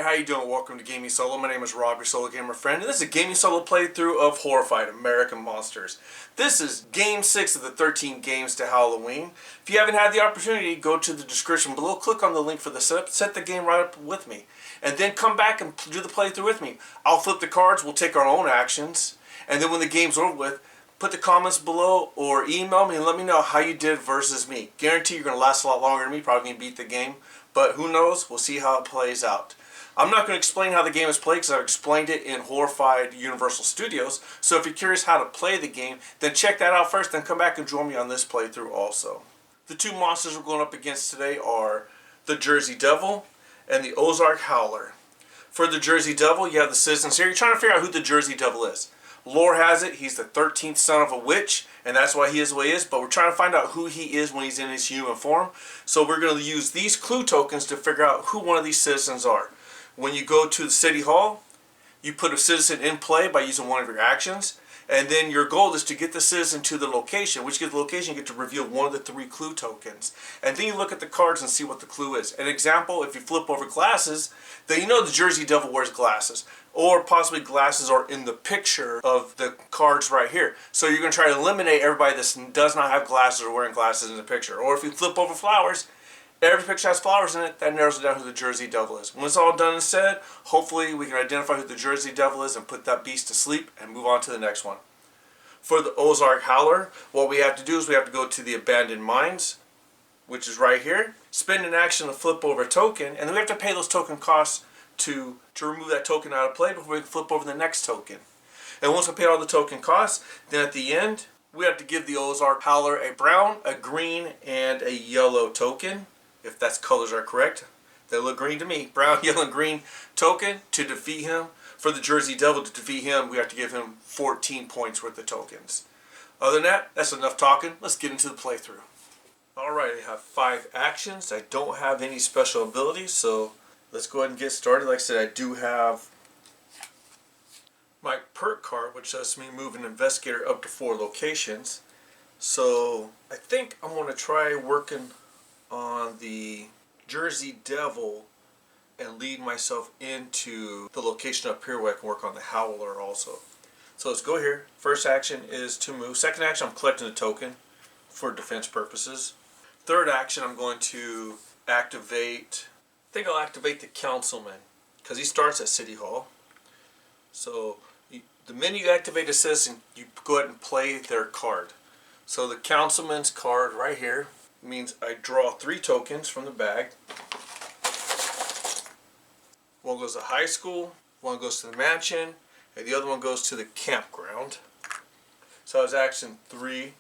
how you doing? Welcome to Gaming Solo. My name is Rob, your solo gamer friend, and this is a Gaming Solo playthrough of Horrified, American Monsters. This is Game 6 of the 13 games to Halloween. If you haven't had the opportunity, go to the description below, click on the link for the setup, set the game right up with me, and then come back and do the playthrough with me. I'll flip the cards, we'll take our own actions, and then when the game's over with, put the comments below or email me and let me know how you did versus me. Guarantee you're going to last a lot longer than me, probably going to beat the game, but who knows? We'll see how it plays out. I'm not going to explain how the game is played because I've explained it in Horrified Universal Studios. So if you're curious how to play the game, then check that out first, then come back and join me on this playthrough also. The two monsters we're going up against today are the Jersey Devil and the Ozark Howler. For the Jersey Devil, you have the citizens here. You're trying to figure out who the Jersey Devil is. Lore has it, he's the 13th son of a witch, and that's why he is the way he is, but we're trying to find out who he is when he's in his human form. So we're going to use these clue tokens to figure out who one of these citizens are. When you go to the City Hall, you put a citizen in play by using one of your actions, and then your goal is to get the citizen to the location. Which gets the location, you get to reveal one of the 3 clue tokens. And then you look at the cards and see what the clue is. An example, if you flip over glasses, then you know the Jersey Devil wears glasses. Or possibly glasses are in the picture of the cards right here. So you're going to try to eliminate everybody that does not have glasses or wearing glasses in the picture. Or if you flip over flowers, every picture has flowers in it, that narrows it down who the Jersey Devil is. When it's all done and said, hopefully we can identify who the Jersey Devil is and put that beast to sleep and move on to the next one. For the Ozark Howler, what we have to do is we have to go to the abandoned mines, which is right here, spend an action to flip over a token, and then we have to pay those token costs to remove that token out of play before we can flip over the next token. And once we pay all the token costs, then at the end, we have to give the Ozark Howler a brown, a green, and a yellow token. If that's colors are correct, they look green to me. Brown, yellow, and green token to defeat him. For the Jersey Devil to defeat him, we have to give him 14 points worth of tokens. Other than that, that's enough talking. Let's get into the playthrough. Alright, I have 5 actions. I don't have any special abilities, so let's go ahead and get started. Like I said, I do have my perk card, which lets me move an investigator up to 4 locations. So I think I'm going to try working on the Jersey Devil and lead myself into the location up here where I can work on the Howler also. So let's go here. First action is to move. Second action, I'm collecting a token for defense purposes. Third action, I'm going to activate, I think I'll activate the Councilman because he starts at City Hall. So the minute you activate a citizen, you go ahead and play their card. So the Councilman's card right here means I draw 3 tokens from the bag. One goes to high school, one goes to the mansion, and the other one goes to the campground. So as action 3,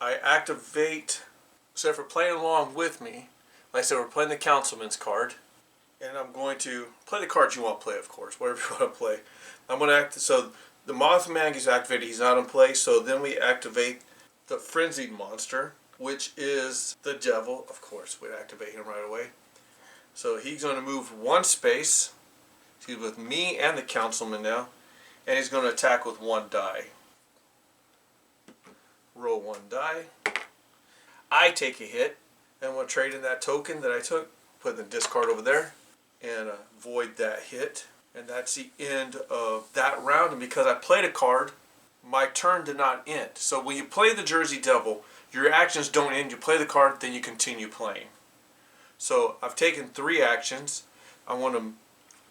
I activate, so if you're playing along with me, like I said, we're playing the Councilman's card, and I'm going to play the cards you want to play, of course, whatever you want to play. I'm going to so the Mothman gets activated, he's not in play, so then we activate the Frenzied Monster, which is the Devil, of course, we'd activate him right away. So he's going to move 1 space. He's with me and the Councilman now, and he's going to attack with 1 die. Roll 1 die. I take a hit, and I'm going to trade in that token that I took, put the discard over there, and void that hit. And that's the end of that round, and because I played a card, my turn did not end. So when you play the Jersey Devil, your actions don't end. You play the card, then you continue playing. So I've taken 3 actions. I want to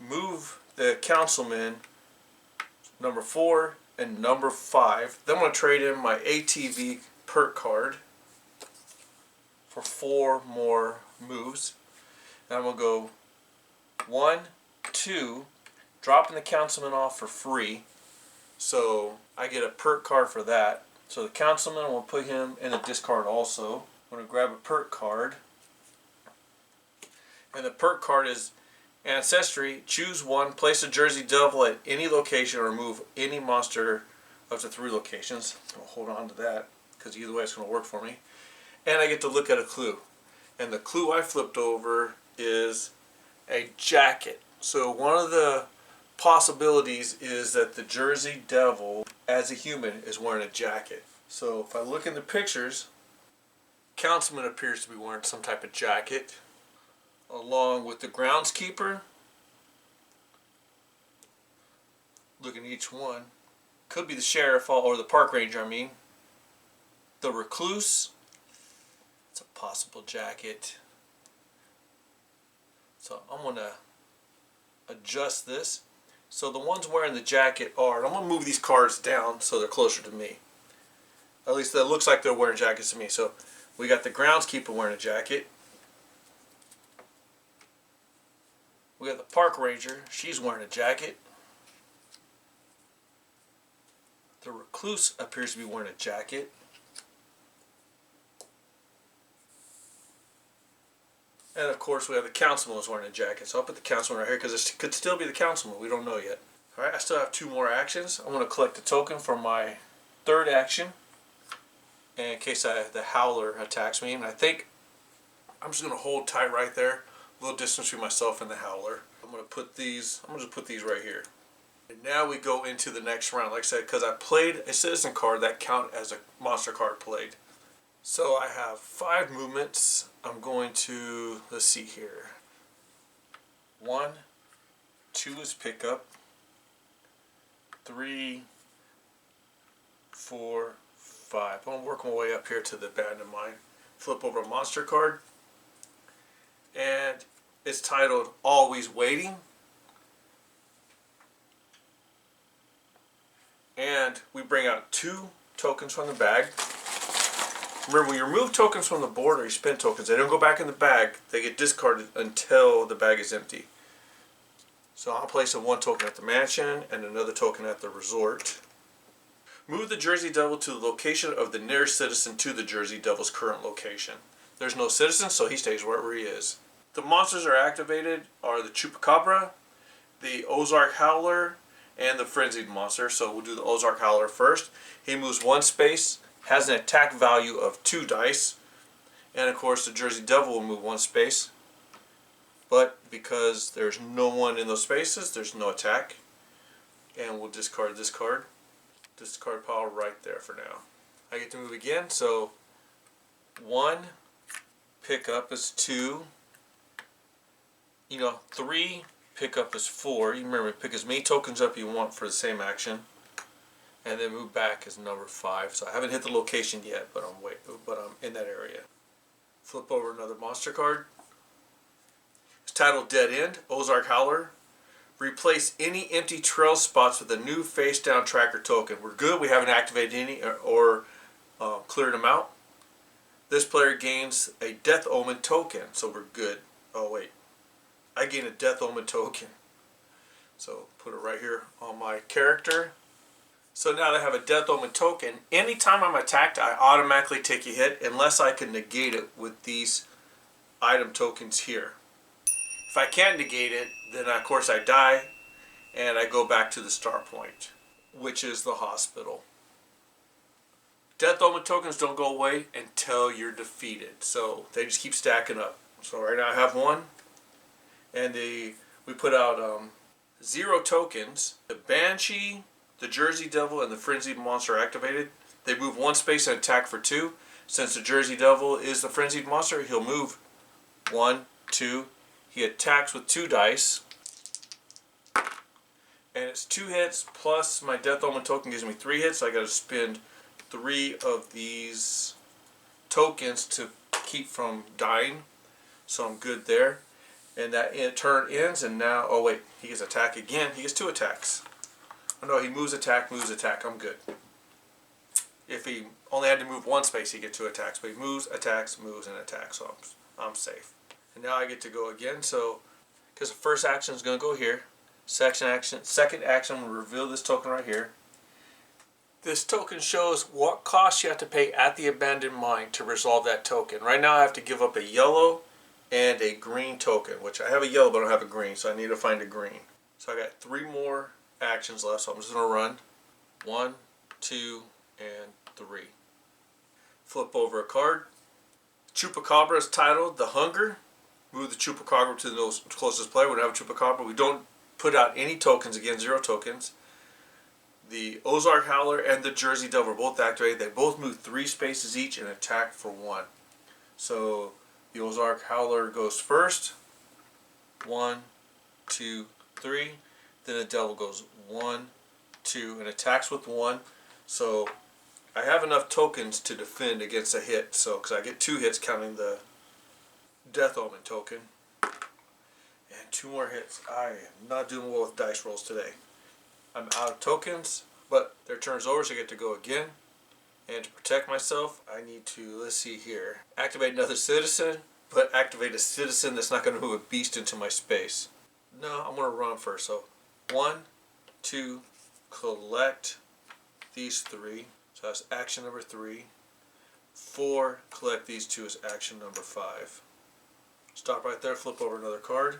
move the Councilman number 4 and number 5. Then I'm going to trade in my ATV perk card for 4 more moves. And I'm going to go 1, 2, dropping the Councilman off for free. So I get a perk card for that. So the Councilman, we'll put him in a discard also. I'm going to grab a perk card. And the perk card is Ancestry. Choose 1, place a Jersey Devil at any location or remove any monster up to 3 locations. I'll hold on to that because either way it's going to work for me. And I get to look at a clue. And the clue I flipped over is a jacket. So one of the possibilities is that the Jersey Devil as a human is wearing a jacket. So if I look in the pictures, Councilman appears to be wearing some type of jacket, along with the groundskeeper Look at each one. Could be the sheriff or the park ranger, I mean. The recluse. It's a possible jacket. So I'm going to adjust this. So the ones wearing the jacket are, and I'm going to move these cards down so they're closer to me. At least it looks like they're wearing jackets to me. So we got the groundskeeper wearing a jacket. We got the park ranger. She's wearing a jacket. The recluse appears to be wearing a jacket. And of course we have the councilman who's wearing a jacket. So I'll put the councilman right here because it could still be the councilman. We don't know yet. Alright, I still have 2 more actions. I'm going to collect a token for my 3rd action. And in case the howler attacks me. And I think I'm just going to hold tight right there. A little distance between myself and the howler. I'm going to put these, just put these right here. And now we go into the next round. Like I said, because I played a citizen card that count as a monster card played. So I have 5 movements. I'm going to, let's see here. 1, 2 is pickup. 3, 4, 5. I'm going to work my way up here to the abandoned mine. Flip over a monster card. And it's titled Always Waiting. And we bring out 2 tokens from the bag. Remember, when you remove tokens from the board or you spend tokens, they don't go back in the bag. They get discarded until the bag is empty. So I'll place 1 token at the mansion and another token at the resort. Move the Jersey Devil to the location of the nearest citizen to the Jersey Devil's current location. There's no citizen, so he stays wherever he is. The monsters are activated are the Chupacabra, the Ozark Howler, and the Frenzied Monster. So we'll do the Ozark Howler first. He moves 1 space, has an attack value of 2 dice, and of course the Jersey Devil will move 1 space. But because there's no one in those spaces, there's no attack. And we'll discard this card. Discard pile right there for now. I get to move again, so 1, pickup is 2. 3, pickup is 4. You remember, pick as many tokens up you want for the same action. And then move back is number 5. So I haven't hit the location yet, but I'm in that area. Flip over another monster card. It's titled Dead End, Ozark Howler. Replace any empty trail spots with a new face down tracker token. We're good. We haven't activated any or cleared them out. This player gains a Death Omen token, so we're good. Oh wait, I gain a Death Omen token. So put it right here on my character. So now that I have a Death Omen token, anytime I'm attacked, I automatically take a hit unless I can negate it with these item tokens here. If I can't negate it, then of course I die and I go back to the start point, which is the hospital. Death Omen tokens don't go away until you're defeated, so they just keep stacking up. So right now I have 1, and we put out 0 tokens. The Banshee, the Jersey Devil, and the Frenzied Monster are activated. They move 1 space and attack for 2. Since the Jersey Devil is the Frenzied Monster, he'll move 1, 2. He attacks with 2 dice. And it's 2 hits plus my Death Omen token gives me 3 hits. So I got to spend 3 of these tokens to keep from dying. So I'm good there. And that turn ends, and now, oh wait, he gets attack again. He gets 2 attacks. Oh no, he moves, attack. I'm good. If he only had to move 1 space, he gets 2 attacks. But he moves, attacks, moves, and attacks. So I'm safe. And now I get to go again. So, because the first action is going to go here. Second action, I'm going to reveal this token right here. This token shows what cost you have to pay at the abandoned mine to resolve that token. Right now I have to give up a yellow and a green token, which I have a yellow but I don't have a green, so I need to find a green. So I got 3 more actions left, so I'm just going to run 1, 2, and 3. Flip over a card. Chupacabra is titled The Hunger. Move the Chupacabra to the closest player. We don't have a Chupacabra. We don't put out any tokens, again 0 tokens. The Ozark Howler and the Jersey Devil are both activated. They both move 3 spaces each and attack for 1. So the Ozark Howler goes first. 1, 2, 3. Then the Devil goes 1, 2, and attacks with 1. So I have enough tokens to defend against a hit. So because I get 2 hits counting the Death Omen token. And 2 more hits. I am not doing well with dice rolls today. I'm out of tokens, but their turn's over, so I get to go again. And to protect myself, I need to, let's see here, activate another citizen, but activate a citizen that's not going to move a beast into my space. No, I'm going to run first. So 1, 2, collect these 3. So that's action number 3. 4, collect these 2 as action number 5. Stop right there, flip over another card.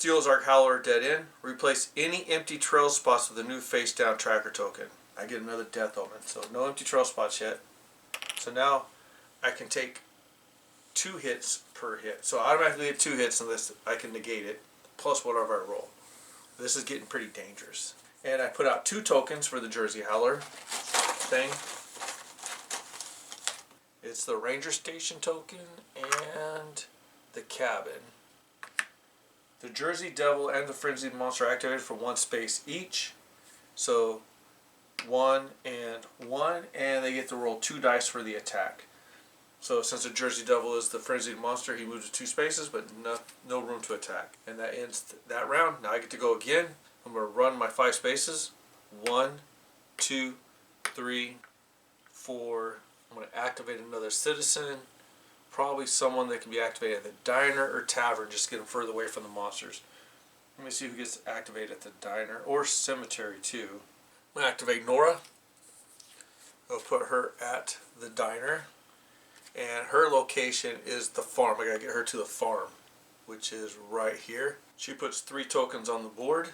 Zeal's Arc Howler dead end. Replace any empty trail spots with a new face down tracker token. I get another Death Omen, so no empty trail spots yet. So now I can take 2 hits per hit. So I automatically get 2 hits unless I can negate it, plus whatever I roll. This is getting pretty dangerous. And I put out 2 tokens for the Jersey Howler thing. It's the Ranger Station token and the Cabin. The Jersey Devil and the Frenzied Monster are activated for 1 space each. So 1 and 1, and they get to roll 2 dice for the attack. So since the Jersey Devil is the Frenzied Monster, he moves to 2 spaces, but no room to attack. And that ends that round. Now I get to go again. I'm going to run my 5 spaces. 1, 2, 3, 4. I'm going to activate another citizen. Probably someone that can be activated at the diner or tavern, just to get them further away from the monsters. Let me see who gets activated at the diner or cemetery too. I'm going to activate Nora. I'll put her at the diner. And her location is the farm. I gotta get her to the farm, which is right here. She puts 3 tokens on the board.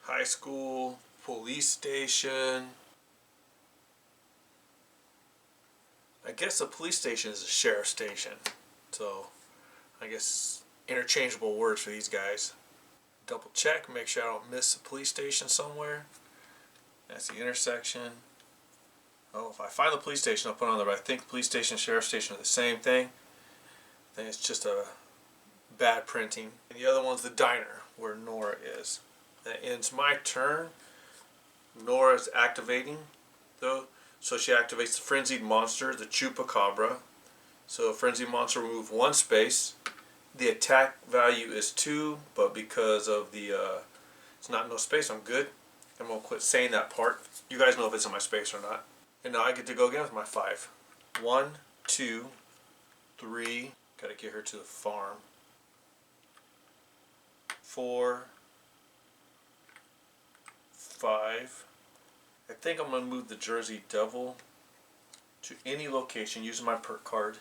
High school, police station. I guess a police station is a sheriff's station. So I guess interchangeable words for these guys. Double check, make sure I don't miss a police station somewhere. That's the intersection. Oh, if I find the police station, I'll put it on there. But I think police station and sheriff's station are the same thing. I think it's just a bad printing. And the other one's the diner, where Nora is. That ends my turn. Nora's activating, though. So she activates the Frenzied Monster, the Chupacabra. So Frenzied Monster will move 1 space. The attack value is 2, but because of the it's not no space, I'm good. I'm going to quit saying that part. You guys know if it's in my space or not. And now I get to go again with my 5. 1, 2, 3. Got to get her to the farm. 4, 5. I think I'm going to move the Jersey Devil to any location using my perk card.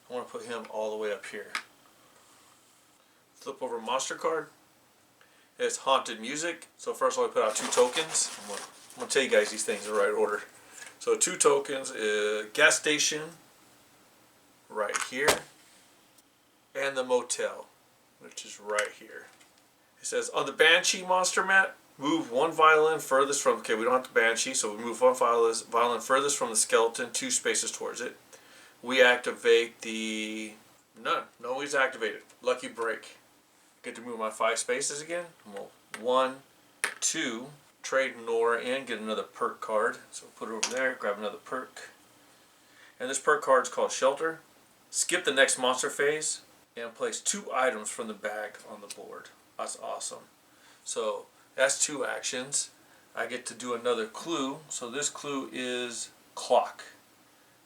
I want to put him all the way up here. Flip over monster card. It's Haunted Music. So first of all, I put out 2 tokens. I'm going to tell you guys these things in the right order. So 2 tokens, gas station, right here, and the motel, which is right here. It says, on the Banshee monster mat, move 1 violin furthest from, okay, we don't have the Banshee, so we move 1 violin furthest from the skeleton, 2 spaces towards it. We activate the, none, no one's activated. Lucky break. Get to move my 5 spaces again. 1, 2, trade Nora in, get another perk card. So put it over there, grab another perk. And this perk card is called Shelter. Skip the next monster phase and place 2 items from the bag on the board. That's awesome. So that's 2 actions. I get to do another clue. So this clue is clock.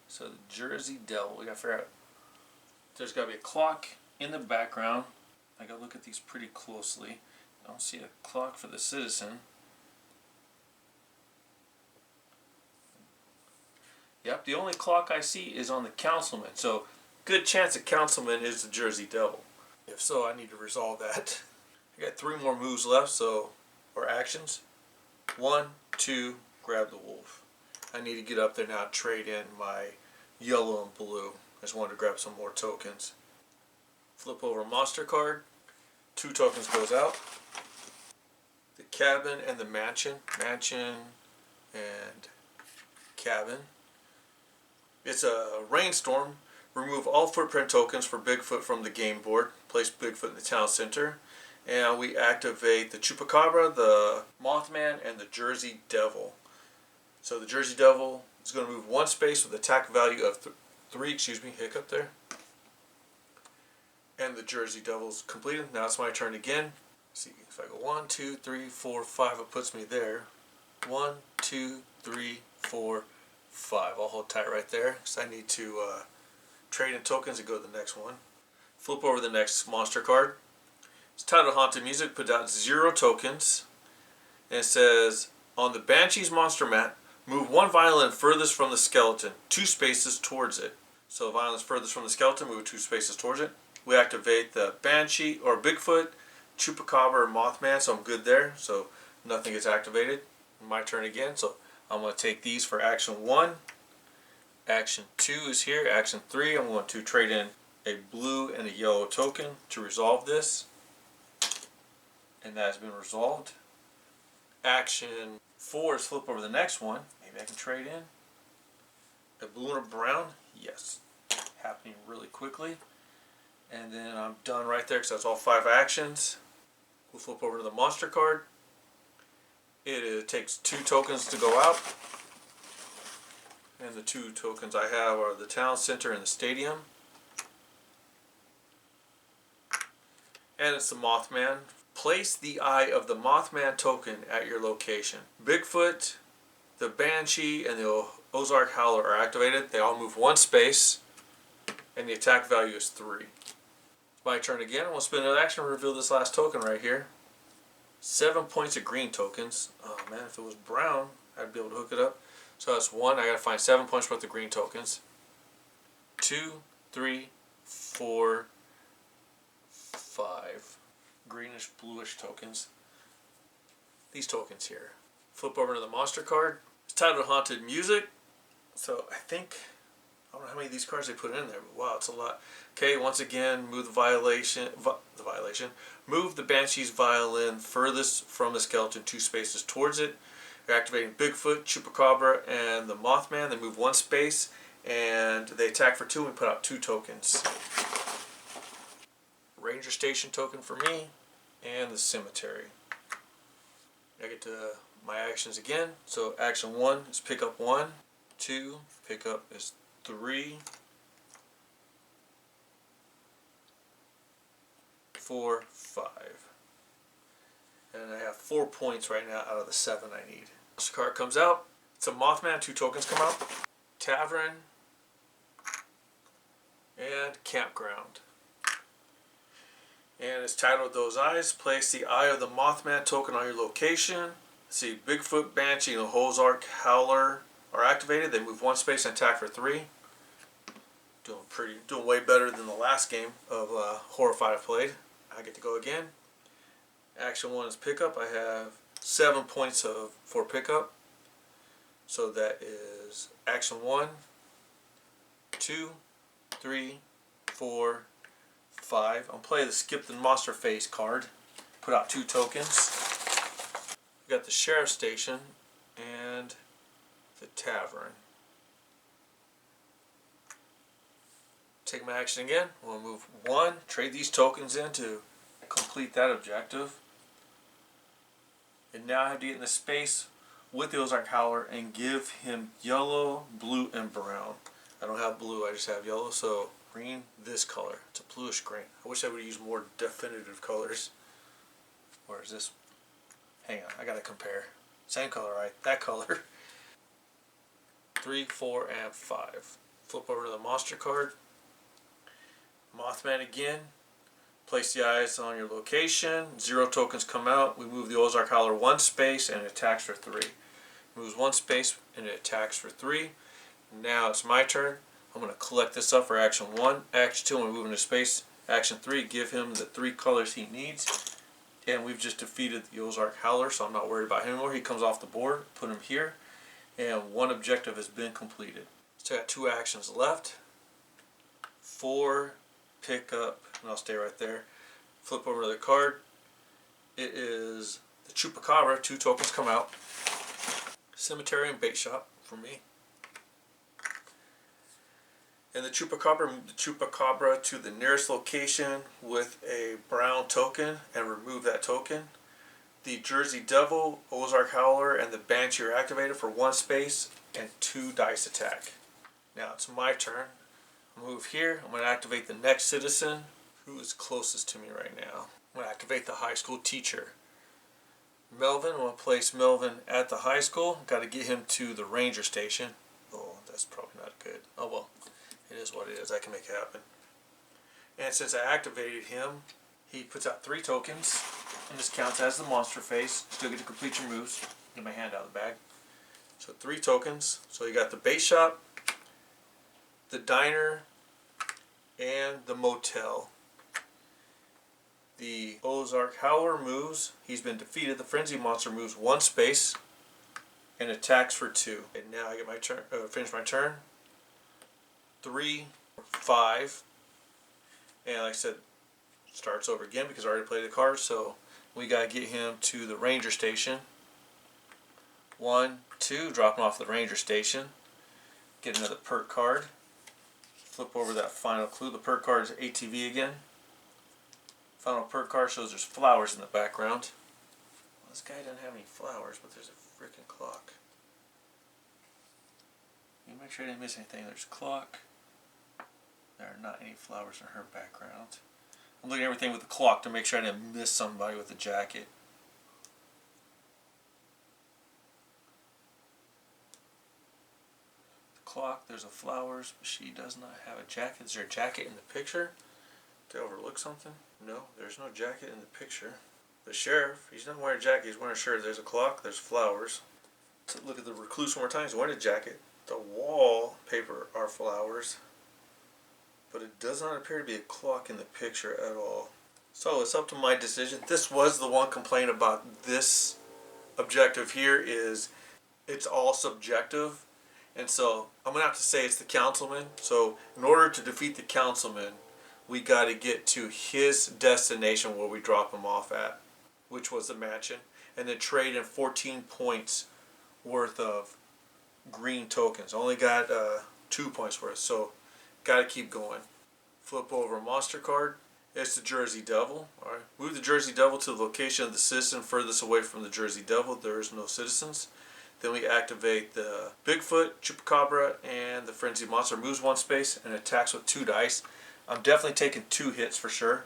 So the Jersey Devil, we gotta figure out, there's gotta be a clock in the background. I gotta look at these pretty closely. I don't see a clock for the citizen. Yep, the only clock I see is on the councilman. So, good chance the councilman is the Jersey Devil. If so, I need to resolve that. I got 3 more moves left, so, or actions. 1, 2, grab the wolf. I need to get up there now and trade in my yellow and blue. I just wanted to grab some more tokens. Flip over a monster card. 2 tokens goes out. The cabin and the mansion. Mansion and cabin. It's a rainstorm. Remove all footprint tokens for Bigfoot from the game board. Place Bigfoot in the town center. And we activate the Chupacabra, the Mothman, and the Jersey Devil. So the Jersey Devil is going to move 1 space with attack value of 3, hiccup there. And the Jersey Devil is completed. Now it's my turn again. Let's see, if I go 1, 2, 3, 4, 5, it puts me there. 1, 2, 3, 4, 5. I'll hold tight right there because I need to trade in tokens and go to the next one. Flip over the next monster card. It's titled Haunted Music. Put down 0 tokens. And it says, on the Banshee's monster mat, move 1 violin furthest from the skeleton, 2 spaces towards it. So violin's furthest from the skeleton, move 2 spaces towards it. We activate the Banshee or Bigfoot, Chupacabra, or Mothman, so I'm good there. So nothing gets activated. My turn again. So I'm going to take these for action 1. Action 2 is here. Action 3, I'm going to trade in a blue and a yellow token to resolve this. And that has been resolved. Action 4 is flip over the next one. Maybe I can trade in a blue and a brown. Yes. Happening really quickly. And then I'm done right there because that's all 5 actions. We'll flip over to the monster card. It takes 2 tokens to go out. And the 2 tokens I have are the town center and the stadium. And it's the Mothman. Place the eye of the Mothman token at your location. Bigfoot, the Banshee, and the Ozark Howler are activated. They all move 1 space. And the attack value is 3. My turn again. I'm going to spend another action and reveal this last token right here. 7 points of green tokens. Oh man, if it was brown, I'd be able to hook it up. So that's 1. I got to find 7 points worth of green tokens. 2, 3, 4, 5. Greenish, bluish tokens. These tokens here. Flip over to the monster card. It's titled Haunted Music. So I think, I don't know how many of these cards they put in there, but wow, it's a lot. Okay, once again, move move the Banshee's violin furthest from the skeleton 2 spaces towards it. You're activating Bigfoot, Chupacabra, and the Mothman. They move 1 space, and they attack for 2 and put out 2 tokens. Ranger Station token for me, and the Cemetery. I get to my actions again. So action 1 is pick up 1, 2, pick up is 3, 4, 5. And I have 4 points right now out of the 7 I need. This card comes out. It's a Mothman. 2 tokens come out. Tavern and Campground. And it's titled Those Eyes. Place the eye of the Mothman token on your location. Let's see, Bigfoot, Banshee, and the Ozark Howler are activated. They move 1 space and attack for 3. Doing way better than the last game of Horrified I played. I get to go again. Action 1 is pickup. I have 7 points for pickup. So that is action 1, 2, 3, 4, 5. I'm playing the Skip the Monster Face card. Put out 2 tokens. We got the Sheriff Station and the Tavern. Take my action again. We'll move 1, trade these tokens in to complete that objective. And now I have to get in the space with the Ozark Howler and give him yellow, blue, and brown. I don't have blue, I just have yellow, so green, this color. It's a bluish green. I wish I would use more definitive colors. Or is this? Hang on, I gotta compare. Same color, right? That color. 3, 4, and 5. Flip over to the monster card. Mothman again. Place the eyes on your location. 0 tokens come out. We move the Ozark Howler 1 space and it attacks for 3. Moves 1 space and it attacks for 3. Now it's my turn. I'm going to collect this up for action 1. Action 2, I'm going to move into space. Action 3, give him the 3 colors he needs. And we've just defeated the Ozark Howler, so I'm not worried about him anymore. He comes off the board. Put him here. And 1 objective has been completed. So I got 2 actions left. 4, pick up, and I'll stay right there. Flip over to the card. It is the Chupacabra. 2 tokens come out. Cemetery and Bait Shop for me. And the Chupacabra, move the Chupacabra to the nearest location with a brown token and remove that token. The Jersey Devil, Ozark Howler, and the Banshee are activated for 1 space and 2 dice attack. Now it's my turn. I'll move here. I'm going to activate the next citizen who is closest to me right now. I'm going to activate the high school teacher. Melvin, I'm going to place Melvin at the high school. Got to get him to the ranger station. Oh, that's probably not good. Oh well, it is what it is. I can make it happen. And since I activated him, he puts out 3 tokens. And this counts as the monster phase. Still get to complete your moves. Get my hand out of the bag. So 3 tokens. So you got the bait shop, the diner, and the motel. The Ozark Howler moves. He's been defeated. The Frenzy Monster moves 1 space and attacks for 2. And now I get my turn. Finish my turn. 3, 5, and like I said, starts over again because I already played the card. So we gotta get him to the ranger station. 1, 2, drop him off the ranger station. Get another perk card. Flip over that final clue. The perk card is ATV again. Final perk card shows there's flowers in the background. Well, this guy doesn't have any flowers, but there's a freaking clock. You make sure I didn't miss anything. There's a clock. There are not any flowers in her background. I'm looking at everything with the clock to make sure I didn't miss somebody with a jacket. The clock, there's a flowers, but she does not have a jacket. Is there a jacket in the picture? Did I overlook something? No, there's no jacket in the picture. The sheriff, he's not wearing a jacket, he's wearing a shirt. There's a clock, there's flowers. So look at the recluse one more time, he's wearing a jacket. The wallpaper are flowers. But it does not appear to be a clock in the picture at all. So it's up to my decision. This was the one complaint about this objective here is it's all subjective. And so I'm going to have to say it's the councilman. So in order to defeat the councilman, we got to get to his destination where we drop him off at, which was the mansion, and then trade in 14 points worth of green tokens. Only got 2 points worth, so got to keep going. Flip over a monster card. It's the Jersey Devil. All right. Move the Jersey Devil to the location of the citizen furthest away from the Jersey Devil. There is no citizens. Then we activate the Bigfoot, Chupacabra, and the Frenzy Monster. Moves 1 space and attacks with 2 dice. I'm definitely taking 2 hits for sure.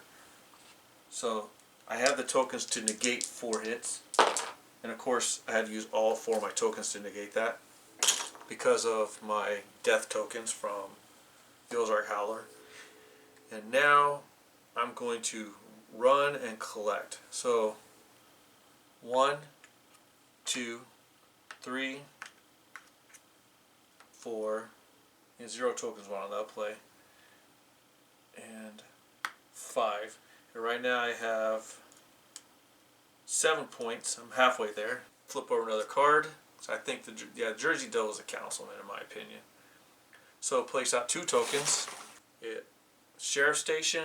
So I have the tokens to negate 4 hits. And of course I had to use all 4 of my tokens to negate that because of my death tokens from the Ozark Howler. And now I'm going to run and collect. So 1, 2, 3, 4, and 0 tokens on that play. And 5. And right now I have 7 points. I'm halfway there. Flip over another card. So I think the Jersey Devil is a councilman in my opinion. So place out 2 tokens. Sheriff station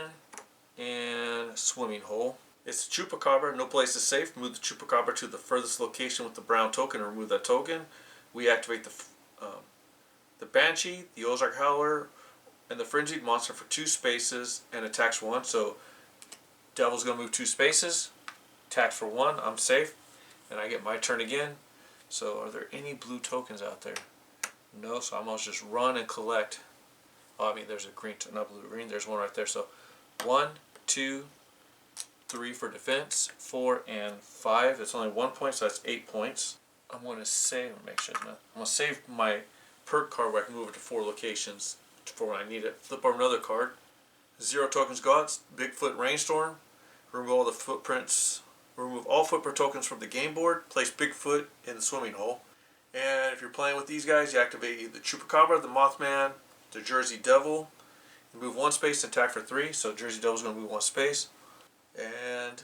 and swimming hole. It's the Chupacabra. No place is safe. Move the Chupacabra to the furthest location with the brown token and remove that token. We activate the Banshee, the Ozark Howler, and the Frenzied Monster for 2 spaces and attacks 1. So Devil's going to move 2 spaces, attacks for 1. I'm safe, and I get my turn again. So are there any blue tokens out there? No, so I'm going to just run and collect. Oh, I mean, there's a green, not blue, green. There's one right there. So 1, 2, 3 for defense, 4 and 5. It's only 1 point, so that's 8 points. I'm going to save. Make sure I'm going to save my perk card where I can move it to 4 locations for when I need it. Flip over another card. 0 tokens go out. Bigfoot Rainstorm. Remove all the footprints. Remove all footprint tokens from the game board. Place Bigfoot in the swimming hole. And if you're playing with these guys, you activate the Chupacabra, the Mothman, the Jersey Devil. You move 1 space and attack for 3. So Jersey Devil's going to move 1 space. And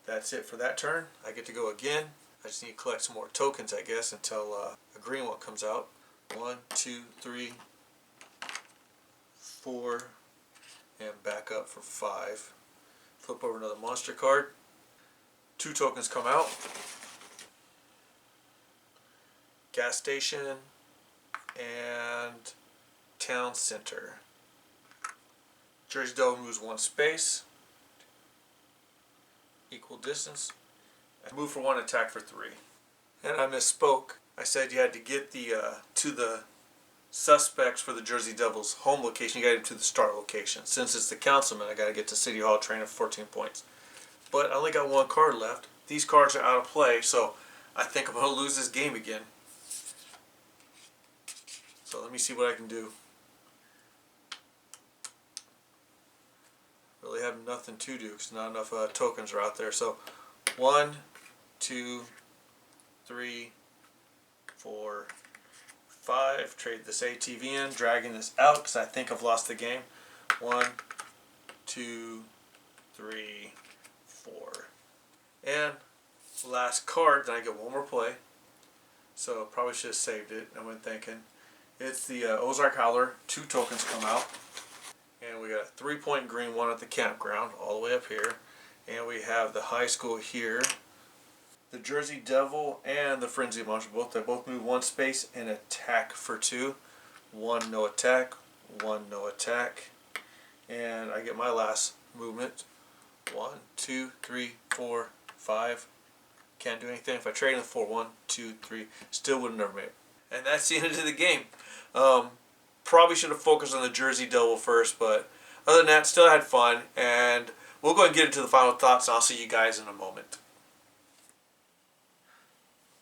that's it for that turn. I get to go again. I just need to collect some more tokens, I guess, until a green one comes out. 1, 2, 3, 4, and back up for 5. Flip over another monster card. 2 tokens come out. Gas station and town center. Jersey Devil moves 1 space. Equal distance. Move for 1, attack for 3. And I misspoke. I said you had to get to the suspects for the Jersey Devils home location. You got to get to the start location. Since it's the councilman, I got to get to City Hall, train at 14 points. But I only got 1 card left. These cards are out of play, so I think I'm going to lose this game again. So let me see what I can do. Really have nothing to do because not enough tokens are out there. So 1, 2, 3, 4, 5. Trade this ATV in, dragging this out because I think I've lost the game. 1, 2, 3, 4. And last card, then I get 1 more play. So probably should have saved it. I went thinking. It's the Ozark Howler. 2 tokens come out. And we got a 3-point green one at the campground, all the way up here. And we have the high school here. The Jersey Devil and the Frenzy Monster, they both move 1 space and attack for 2. 1 no attack, 1 no attack. And I get my last movement. 1, 2, 3, 4, 5. Can't do anything. If I trade in the 4, 1, 2, 3, still would have never made it. And that's the end of the game. Probably should have focused on the Jersey Devil first, but other than that, still had fun. And we'll go and get into the final thoughts, and I'll see you guys in a moment.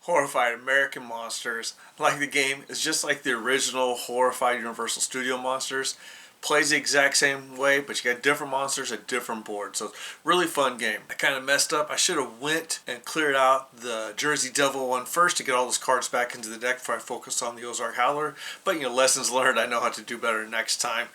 Horrified American Monsters. Like the game, it's just like the original Horrified Universal Studio Monsters. Plays the exact same way, but you got different monsters at different boards. So it's a really fun game. I kind of messed up. I should have went and cleared out the Jersey Devil one first to get all those cards back into the deck before I focused on the Ozark Howler. But, you know, lessons learned. I know how to do better next time.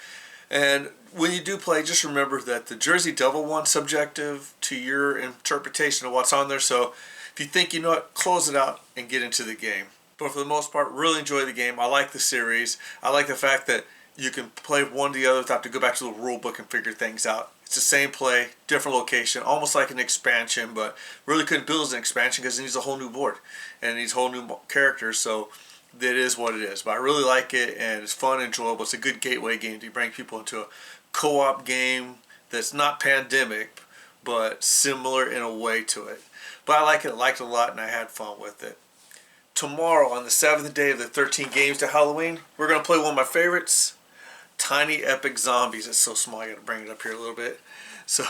And when you do play, just remember that the Jersey Devil one's subjective to your interpretation of what's on there. So if you think you know it, close it out and get into the game. But for the most part, really enjoy the game. I like the series. I like the fact that you can play one to the other without to go back to the rule book and figure things out. It's the same play, different location, almost like an expansion, but really couldn't build as an expansion because it needs a whole new board and it needs whole new characters, so it is what it is. But I really like it, and it's fun and enjoyable. It's a good gateway game to bring people into a co-op game that's not pandemic, but similar in a way to it. But I like it. I liked it a lot, and I had fun with it. Tomorrow, on the 7th day of the 13 games to Halloween, we're going to play one of my favorites, Tiny Epic Zombies. It's so small, I got to bring it up here a little bit. So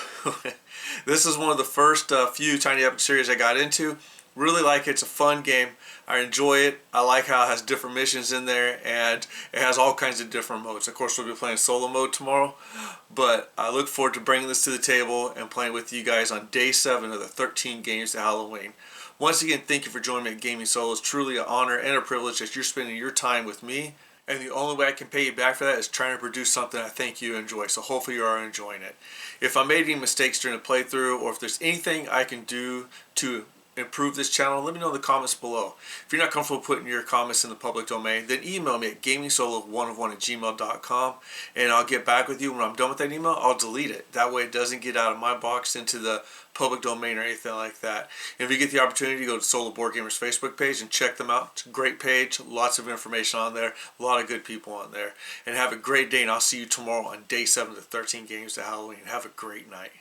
this is one of the first few Tiny Epic series I got into. Really like it. It's a fun game. I enjoy it. I like how it has different missions in there, and it has all kinds of different modes. Of course, we'll be playing solo mode tomorrow, but I look forward to bringing this to the table and playing with you guys on day 7 of the 13 games to Halloween. Once again, thank you for joining me at Gaming Solo. It's truly an honor and a privilege that you're spending your time with me. And the only way I can pay you back for that is trying to produce something I think you enjoy. So hopefully you are enjoying it. If I made any mistakes during the playthrough, or if there's anything I can do to improve this channel, let me know in the comments below. If you're not comfortable putting your comments in the public domain, then email me at gamingsolo101@gmail.com, and I'll get back with you. When I'm done with that email, I'll delete it. That way it doesn't get out of my box into the public domain or anything like that. And if you get the opportunity, go to Solo Board Gamers Facebook page and check them out. It's a great page, lots of information on there, a lot of good people on there. And have a great day, and I'll see you tomorrow on day 7 of the 13 games to Halloween. Have a great night.